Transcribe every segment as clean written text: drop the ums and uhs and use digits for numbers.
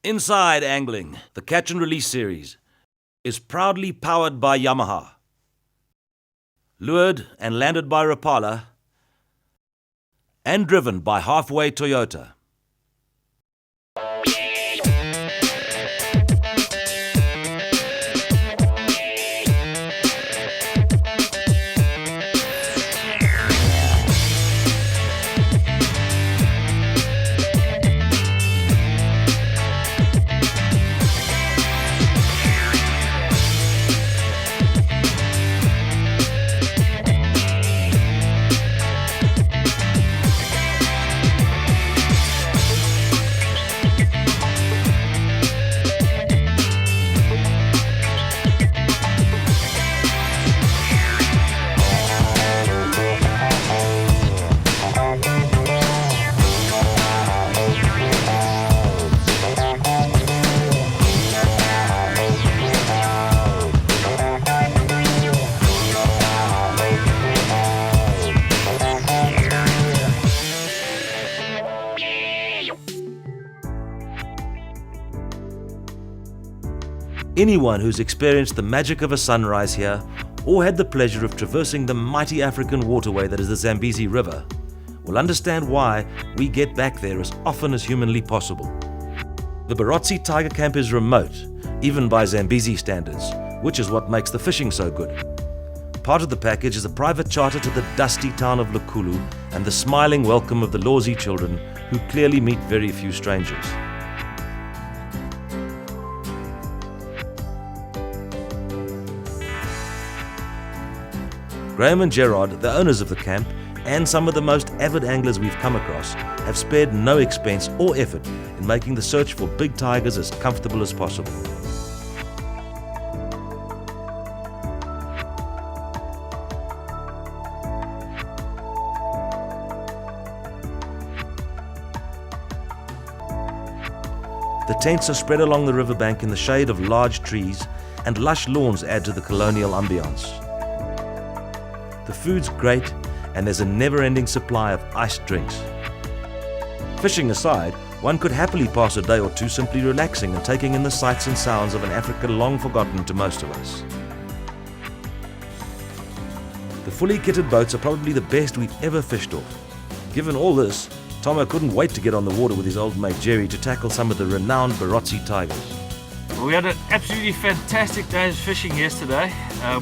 Inside Angling, the Catch and Release series, is proudly powered by Yamaha, lured and landed by Rapala, and driven by Halfway Toyota. Anyone who's experienced the magic of a sunrise here, or had the pleasure of traversing the mighty African waterway that is the Zambezi River, will understand why we get back there as often as humanly possible. The Barotse Tiger Camp is remote, even by Zambezi standards, which is what makes the fishing so good. Part of the package is a private charter to the dusty town of Lukulu and the smiling welcome of the Lozi children, who clearly meet very few strangers. Graham and Gerard, the owners of the camp, and some of the most avid anglers we've come across, have spared no expense or effort in making the search for big tigers as comfortable as possible. The tents are spread along the riverbank in the shade of large trees, and lush lawns add to the colonial ambience. The food's great, and there's a never-ending supply of iced drinks. Fishing aside, one could happily pass a day or two simply relaxing and taking in the sights and sounds of an Africa long forgotten to most of us. The fully kitted boats are probably the best we've ever fished off. Given all this, Tomo couldn't wait to get on the water with his old mate Jerry to tackle some of the renowned Barotse tigers. We had an absolutely fantastic day's fishing yesterday.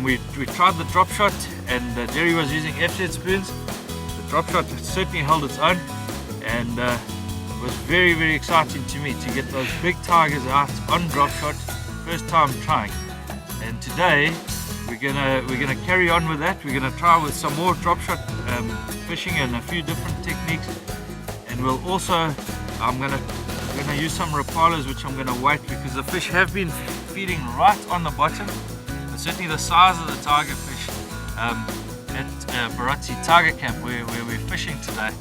We tried the drop shot, and Jerry was using F-set spoons. The drop shot certainly held its own, and it was very, very exciting to me to get those big tigers out on drop shot, first time trying. And today we're gonna carry on with that. We're gonna try with some more drop shot fishing and a few different techniques, and we'll also I'm gonna use some rapalas, which I'm gonna weight because the fish have been feeding right on the bottom. But certainly the size of the tiger fish at Barotse Tiger Camp where we're fishing today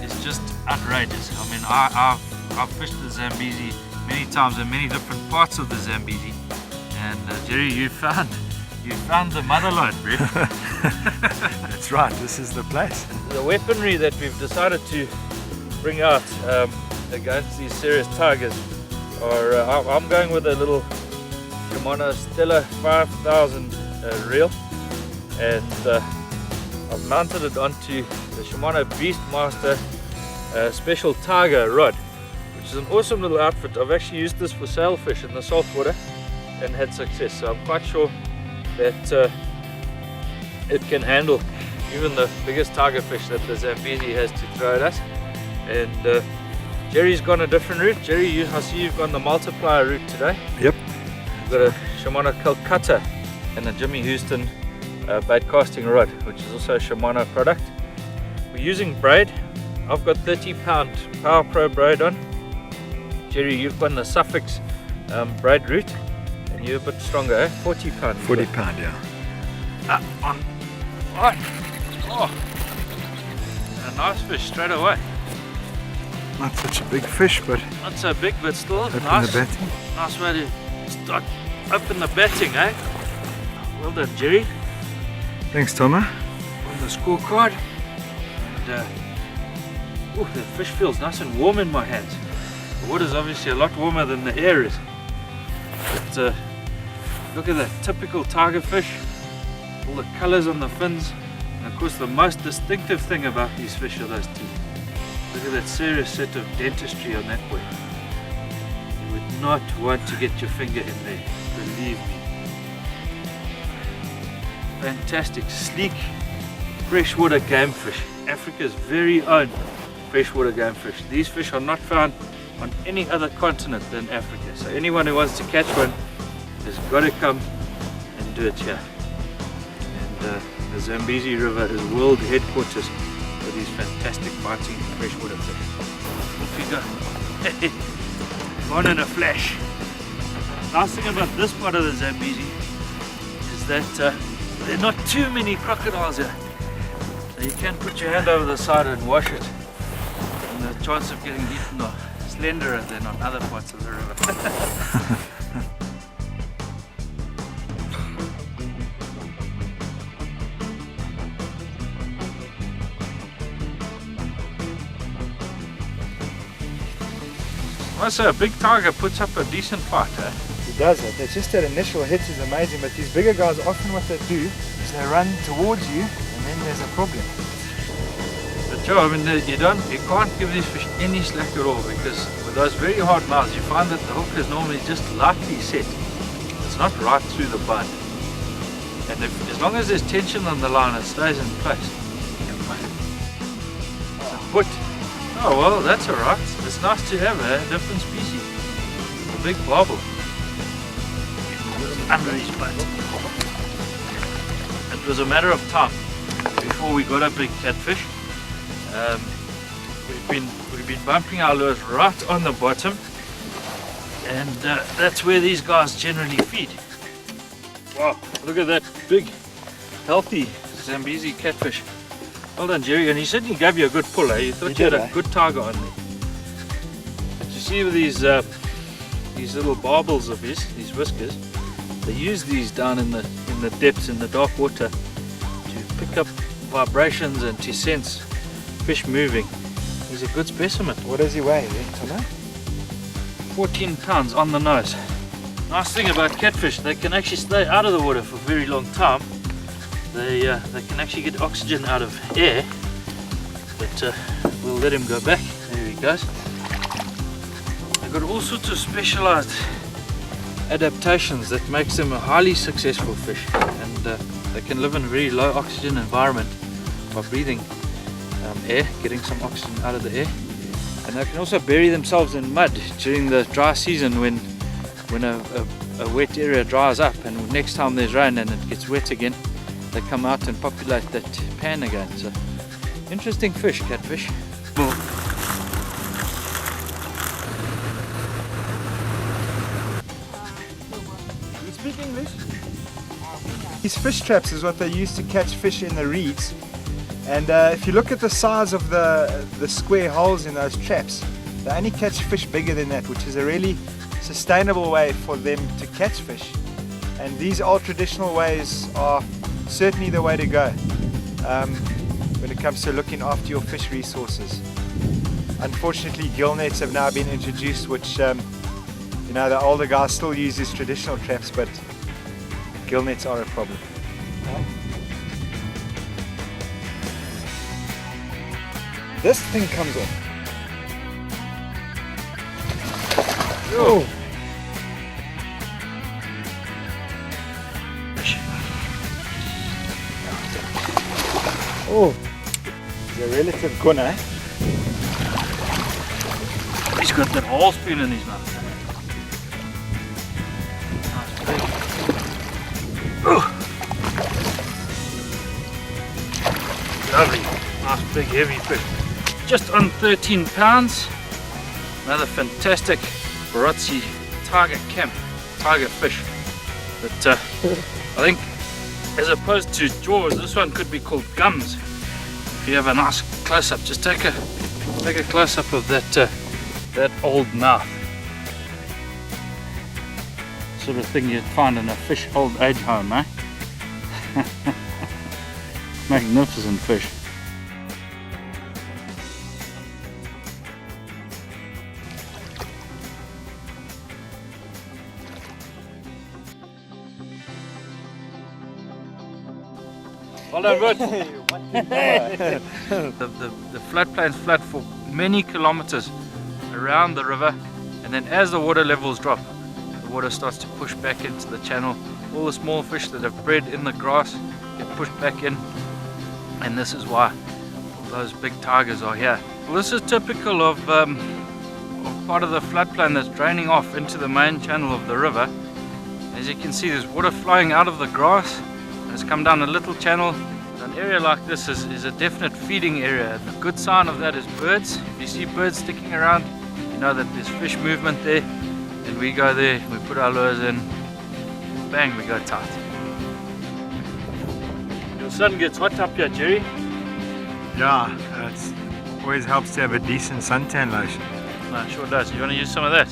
is just outrageous. I mean, I've fished the Zambezi many times in many different parts of the Zambezi, and Jerry, you found the motherlode, bro. That's right, this is the place. The weaponry that we've decided to bring out against these serious tigers are, I'm going with a little Shimano Stella 5000 reel, and I've mounted it onto the Shimano Beastmaster Special Tiger rod, which is an awesome little outfit. I've actually used this for sailfish in the saltwater and had success, so I'm quite sure that it can handle even the biggest tiger fish that the Zambezi has to throw at us. And Jerry's gone a different route. Jerry, I see you've gone the multiplier route today. Yep. You've got a Shimano Calcutta and a Jimmy Houston bait casting rod, which is also a Shimano product. We're using braid. I've got 30-pound Power Pro braid on. Jerry, you've gone the Suffix braid route, and you're a bit stronger, eh? 40-pound. 40-pound, yeah. On. Right. Oh, a nice fish straight away. Not such a big fish, but not so big, but still open nice. the batting. Nice way to start open the batting, eh? Well done, Jerry. Thanks, Tomo. On the scorecard. And, the fish feels nice and warm in my hands. The water's obviously a lot warmer than the air is. But look at that typical tiger fish, all the colours on the fins, and of course the most distinctive thing about these fish are those teeth. Look at that serious set of dentistry on that boy. You would not want to get your finger in there, believe me. Fantastic, sleek, freshwater game fish. Africa's very own freshwater game fish. These fish are not found on any other continent than Africa. So anyone who wants to catch one has got to come and do it here. And the Zambezi River is world headquarters for these fantastic biting freshwater fish. Off you go. Gone in a flash. Nice thing about this part of the Zambezi is that there are not too many crocodiles here. So you can put your hand over the side and wash it. And the chance of getting eaten are slenderer than on other parts of the river. Also, a big tiger puts up a decent fight, eh? He does it. It's just that initial hit is amazing, but these bigger guys, often what they do is they run towards you and then there's a problem. But yeah, I mean, you can't give these fish any slack at all, because with those very hard mouths you find that the hook is normally just lightly set. It's not right through the bud. And as long as there's tension on the line, it stays in place. But, oh well, that's alright. It's nice to have a different species. A big bobble. Under his butt. It was a matter of time before we got a big catfish. We've been bumping our lures right on the bottom, and that's where these guys generally feed. Wow, look at that big, healthy Zambezi catfish. Well done, Jerry, and he certainly gave you a good pull, eh? You thought you had a good tiger on there. But you see with these little barbels of his, these whiskers, they use these down in the depths, in the dark water, to pick up vibrations and to sense fish moving. He's a good specimen. What does he weigh then, Tomo? 14 pounds on the nose. Nice thing about catfish, they can actually stay out of the water for a very long time. They can actually get oxygen out of air, but we'll let him go back. There he goes. They've got all sorts of specialized adaptations that makes them a highly successful fish, and they can live in a very low oxygen environment by breathing air, getting some oxygen out of the air. And they can also bury themselves in mud during the dry season when a wet area dries up, and next time there's rain and it gets wet again, they come out and populate that pan again. So interesting fish, catfish. You speak English? These fish traps is what they use to catch fish in the reeds. And if you look at the size of the square holes in those traps, they only catch fish bigger than that, which is a really sustainable way for them to catch fish. And these old traditional ways are certainly the way to go when it comes to looking after your fish resources. Unfortunately, gill nets have now been introduced, which you know, the older guys still use these traditional traps, but gill nets are a problem. This thing comes off. Oh. Oh, it's a relative gun, eh? He's got that whole spoon in his mouth. Lovely, nice big heavy fish. Just on 13 pounds. Another fantastic Barotse tiger fish. But I think, as opposed to jaws, this one could be called gums. If you have a nice close-up, just take a close-up of that old mouth. Sort of thing you'd find in a fish old age home, eh? Magnificent fish. done, bud. The floodplain's flat for many kilometers around the river, and then as the water levels drop, the water starts to push back into the channel. All the small fish that have bred in the grass get pushed back in, and this is why those big tigers are here. Well, this is typical of part of the floodplain that's draining off into the main channel of the river. As you can see, there's water flowing out of the grass and it's come down a little channel. An area like this is a definite feeding area. The good sign of that is birds. If you see birds sticking around, you know that there's fish movement there, and we go there, we put our lures in, bang, we go tight. Your sun gets hot up here, Jerry. Yeah, it always helps to have a decent suntan lotion. No, it sure does. You want to use some of that?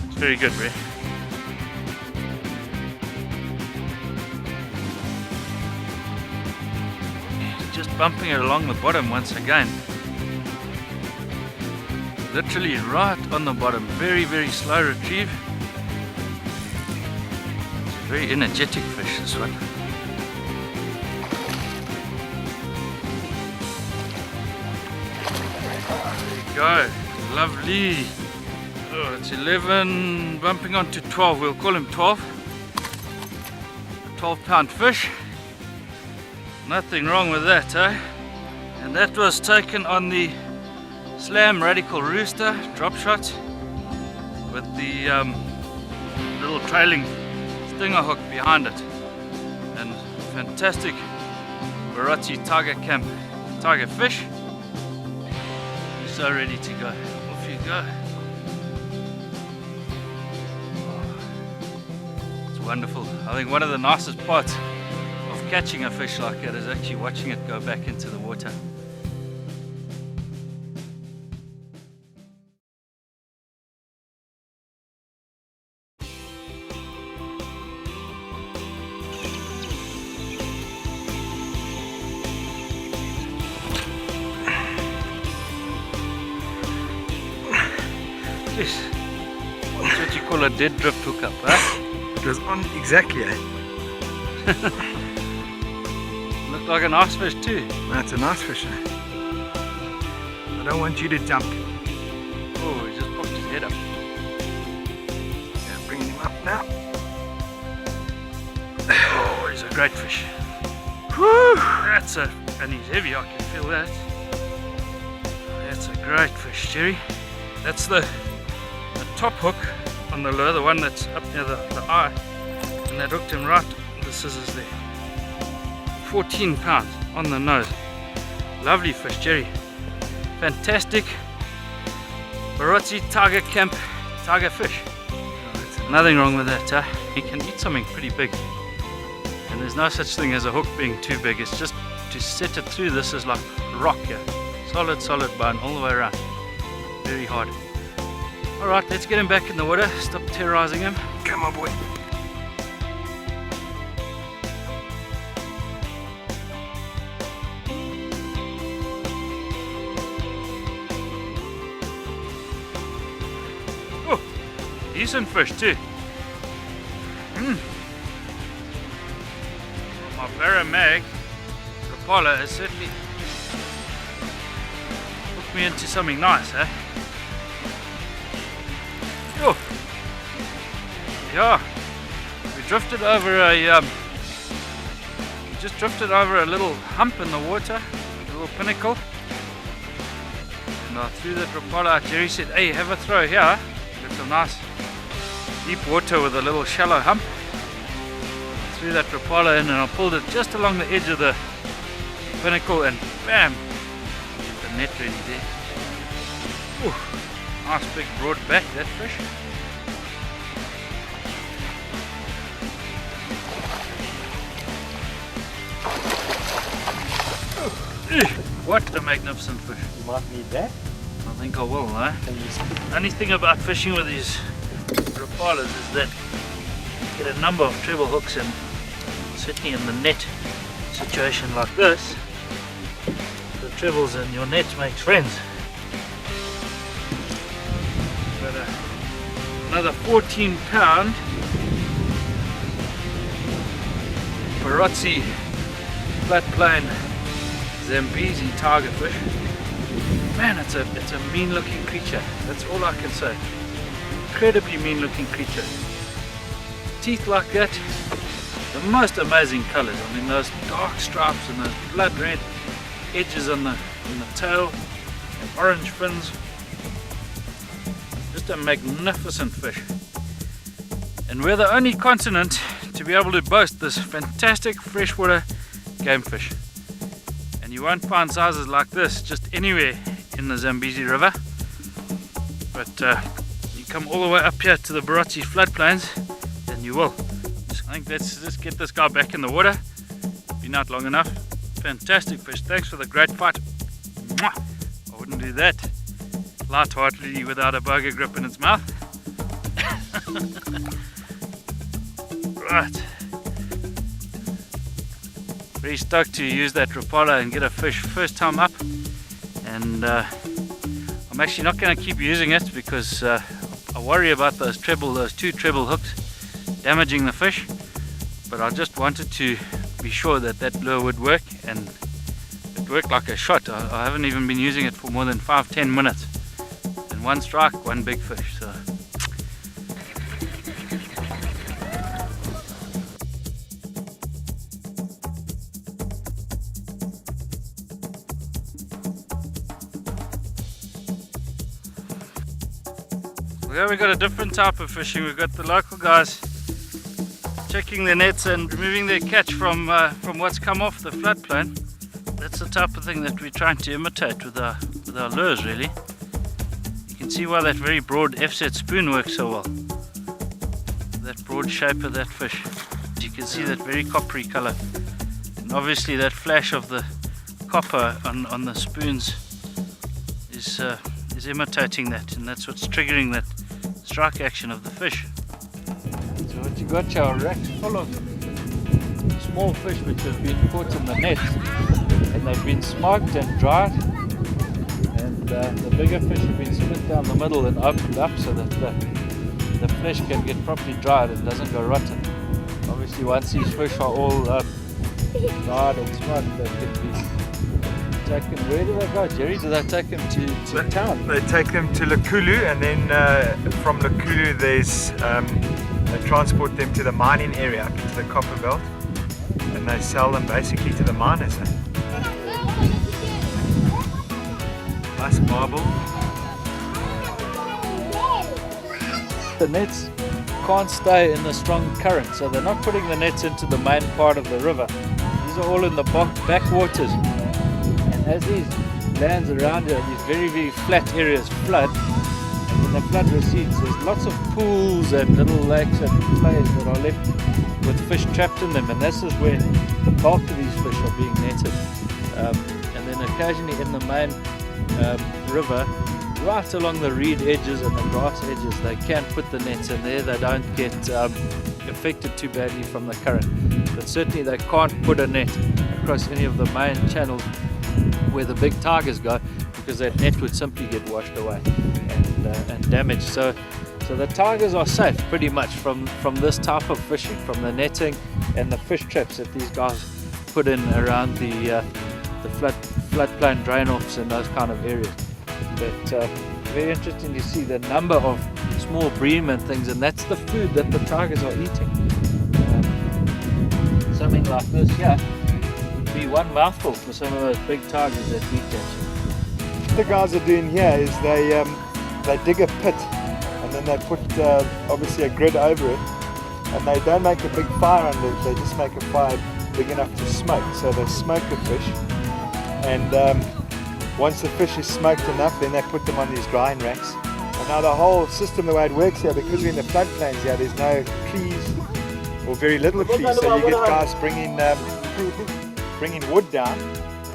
It's very good, Ray. Just bumping it along the bottom once again. Literally right on the bottom. Very, very slow retrieve. It's a very energetic fish, this one. There you go. Lovely. Oh, it's 11 bumping on to 12. We'll call him 12. A 12-pound fish. Nothing wrong with that, eh? And that was taken on the Slam Radical Rooster drop shot with the little trailing stinger hook behind it. And fantastic Barotse Tiger Camp tiger fish. So ready to go. Off you go. Oh, it's wonderful. I think one of the nicest parts of catching a fish like that is actually watching it go back into the water. Yes. That's what you call a dead drift hookup, huh? It was on exactly, eh? Looked like a nice fish too. That's a nice fish, eh? I don't want you to jump. Oh, he just popped his head up. Yeah, bringing him up now. Oh, he's a great fish. Whew. And he's heavy, I can feel that. That's a great fish, Jerry. That's the top hook on the lure, the one that's up near the eye, and that hooked him right on the scissors there. 14 pounds on the nose. Lovely fish, Jerry. Fantastic Barotse Tiger Camp tiger fish. Nothing wrong with that, huh? He can eat something pretty big, and there's no such thing as a hook being too big. It's just to set it through. This is like rock here. Solid bone all the way around. Very hard. Alright, let's get him back in the water. Stop terrorizing him. Come on, boy. Oh, decent fish too. My Baramag Rapala has certainly hooked me into something nice, eh? Oh, yeah, we drifted over a little hump in the water, a little pinnacle, and I threw that Rapala out. Jerry said, hey, have a throw here. Got some nice deep water with a little shallow hump. I threw that Rapala in and I pulled it just along the edge of the pinnacle, and bam, get the net ready there. Ooh. Nice big broad back, that fish. What a magnificent fish. You might need that. I think I will, eh? Only thing about fishing with these Rapalas is that you get a number of treble hooks, and certainly in the net situation like this, the trebles in your net makes friends. Another 14-pound Barotse Floodplain Zambezi tigerfish. Man, it's a mean looking creature. That's all I can say. Incredibly mean looking creature. Teeth like that, the most amazing colors. I mean, those dark stripes and those blood red edges on the tail and orange fins. Just a magnificent fish. And we're the only continent to be able to boast this fantastic freshwater game fish. And you won't find sizes like this just anywhere in the Zambezi River. But you come all the way up here to the Barotse floodplains, then you will. I think let's just get this guy back in the water. Been out long enough. Fantastic fish. Thanks for the great fight. Mwah! I wouldn't do that lightheartedly without a bugger grip in its mouth. Right. Very stoked to use that Rapala and get a fish first time up. And I'm actually not going to keep using it because I worry about those two treble hooks damaging the fish. But I just wanted to be sure that that lure would work, and it worked like a shot. I haven't even been using it for more than 5-10 minutes, and one strike, one big fish. So well, we got a different type of fishing. We've got the local guys checking their nets and removing their catch from what's come off the floodplain. That's the type of thing that we're trying to imitate with our lures, really. You can see why that very broad F-set spoon works so well. That broad shape of that fish. You can see that very coppery color. And obviously that flash of the copper on the spoons is imitating that, and that's what's triggering that strike action of the fish. So what you got, your rack full of small fish which have been caught in the net, and they've been smoked and dried, and the bigger fish have been split down the middle and opened up so that the flesh can get properly dried and doesn't go rotten. Obviously once these fish are all dried and smoked, they can be taken. Where do they go, Jerry? Do they take them to town? They take them to Lukulu, and then from Lukulu there's they transport them to the mining area up into the copper belt, and they sell them basically to the miners. Nice marble. The nets can't stay in the strong current, so they're not putting the nets into the main part of the river. These are all in the backwaters. And as these lands around here, these very, very flat areas flood, and when the flood recedes, there's lots of pools and little lakes and plays that are left with fish trapped in them, and this is where the bulk of these fish are being netted. And then occasionally in the main river, right along the reed edges and the grass edges, they can put the nets in there. They don't get affected too badly from the current, but certainly they can't put a net across any of the main channels where the big tigers go, because that net would simply get washed away and damaged. So the tigers are safe pretty much from this type of fishing, from the netting and the fish traps that these guys put in around the floodplain drain-offs and those kind of areas. But very interesting to see the number of small bream and things, and that's the food that the tigers are eating. Something like this here would be one mouthful for some of those big tigers that we catch. What the guys are doing here is they dig a pit, and then they put obviously a grid over it, and they don't make a big fire under it. They just make a fire big enough to smoke. So they smoke the fish, and once the fish is smoked enough, then they put them on these drying racks. And now the whole system, the way it works here, because we're in the floodplains here, there's no trees or very little trees, so you get guys bringing wood down,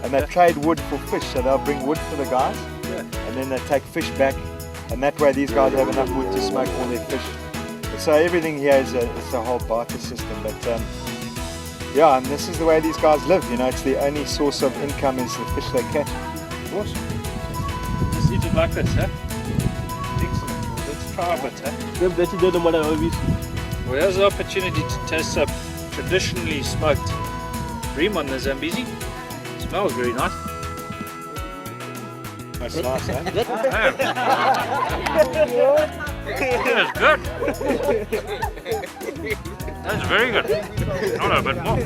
and they trade wood for fish. So they'll bring wood for the guys, and then they take fish back, and that way these guys have enough wood to smoke all their fish. So everything here is a whole barter system. But yeah, and this is the way these guys live. You know, it's the only source of income is the fish they catch. Awesome. Just eat it like this, huh? Excellent. Let's try a bit, huh? Well, here's the opportunity to taste some traditionally smoked bream on the Zambezi. Smells very nice. That's nice, eh? That's good. That's very good. Not a bit more.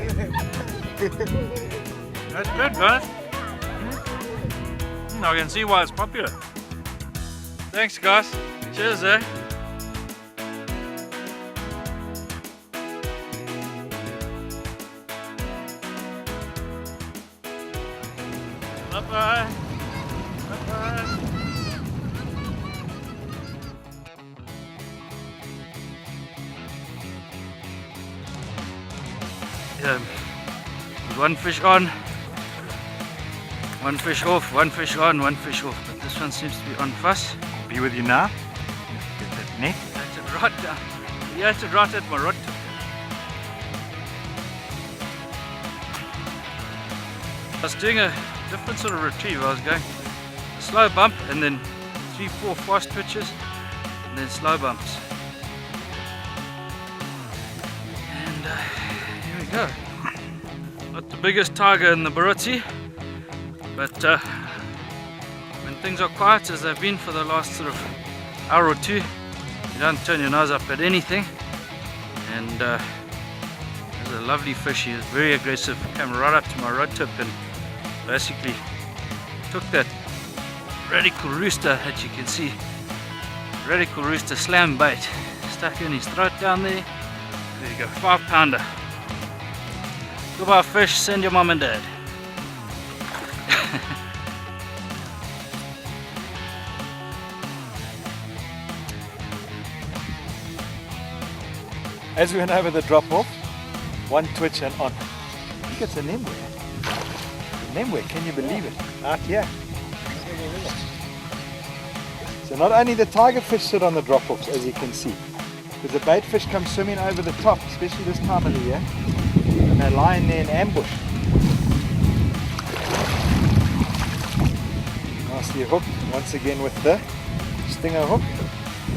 That's good, guys. I can see why it's popular. Thanks, guys. Cheers, eh? Bye-bye. Bye-bye. Yeah, one fish on, one fish off, one fish on, one fish off. But this one seems to be on fast. Be with you now. Get that net. That's it right down. You have to right at my rod tip. I was doing a different sort of retrieve. I was going a slow bump and then 3-4 fast twitches and then slow bumps. And here we go. Not the biggest tiger in the Barotse, but when things are quiet as they've been for the last sort of hour or two, you don't turn your nose up at anything. And there's a lovely fish. He is very aggressive. Came right up to my rod tip and basically took that radical rooster that you can see, radical rooster slam bait, stuck in his throat down there. There you go, 5-pounder. Goodbye fish, send your mom and dad. As we went over the drop off, one twitch and on. I think it's a nemwe. Nemwe, can you believe it? Out here. So not only the tiger fish sit on the drop offs, as you can see, because the bait fish come swimming over the top, especially this time of the year, and they lie in there in ambush. Nicely hooked once again with the stinger hook.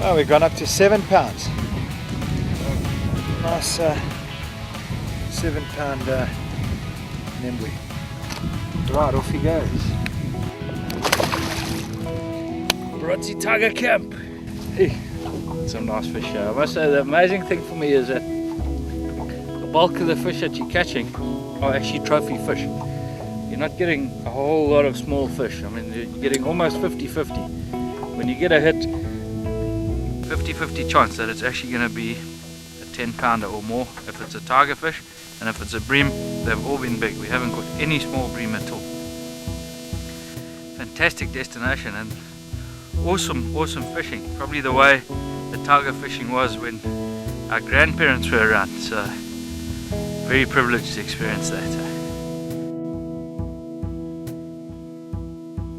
Oh, we've gone up to 7 pounds. Nice 7-pound nemwe. Right, off he goes. Barotse Tiger Camp. Hey, some nice fish here. I must say the amazing thing for me is that the bulk of the fish that you're catching are actually trophy fish. You're not getting a whole lot of small fish. I mean, you're getting almost 50-50. When you get a hit, 50-50 chance that it's actually going to be a 10-pounder or more if it's a tiger fish, and if it's a bream, they've all been big. We haven't got any small bream at all. Fantastic destination and awesome fishing. Probably the way the tiger fishing was when our grandparents were around. So very privileged to experience that.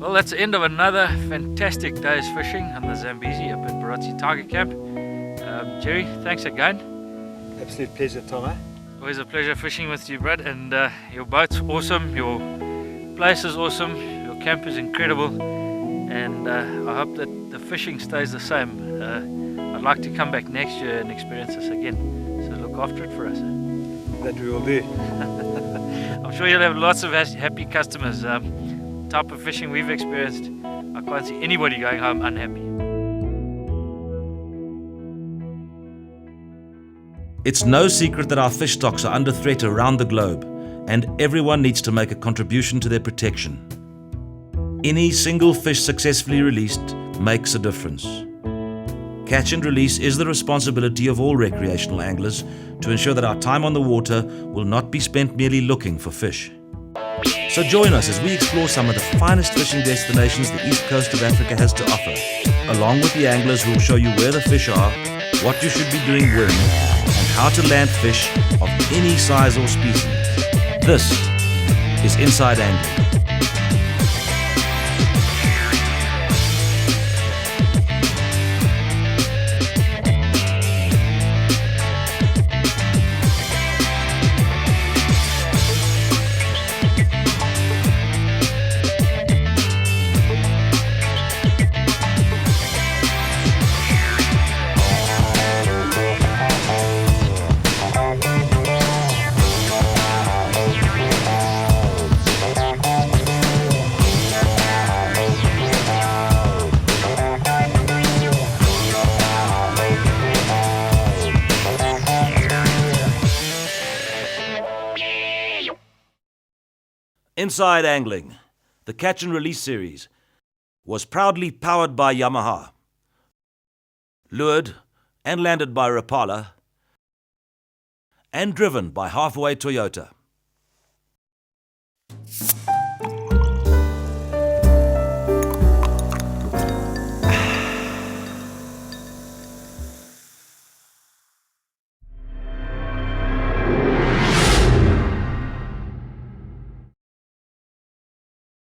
Well, that's the end of another fantastic day's fishing on the Zambezi up at Barotse Tiger Camp. Jerry, thanks again. Absolute pleasure, Tom. Eh? Always a pleasure fishing with you, Brad. And your boat's awesome, your place is awesome, your camp is incredible, and I hope that the fishing stays the same. I'd like to come back next year and experience this again. So look after it for us. That we will do. I'm sure you'll have lots of happy customers. Type of fishing we've experienced, I can't see anybody going home unhappy. It's no secret that our fish stocks are under threat around the globe, and everyone needs to make a contribution to their protection. Any single fish successfully released makes a difference. Catch and release is the responsibility of all recreational anglers to ensure that our time on the water will not be spent merely looking for fish. So join us as we explore some of the finest fishing destinations the east coast of Africa has to offer, along with the anglers who will show you where the fish are, what you should be doing when, and how to land fish of any size or species. This is Inside Angling. Inside Angling, the catch and release series, was proudly powered by Yamaha, lured and landed by Rapala, and driven by Halfway Toyota.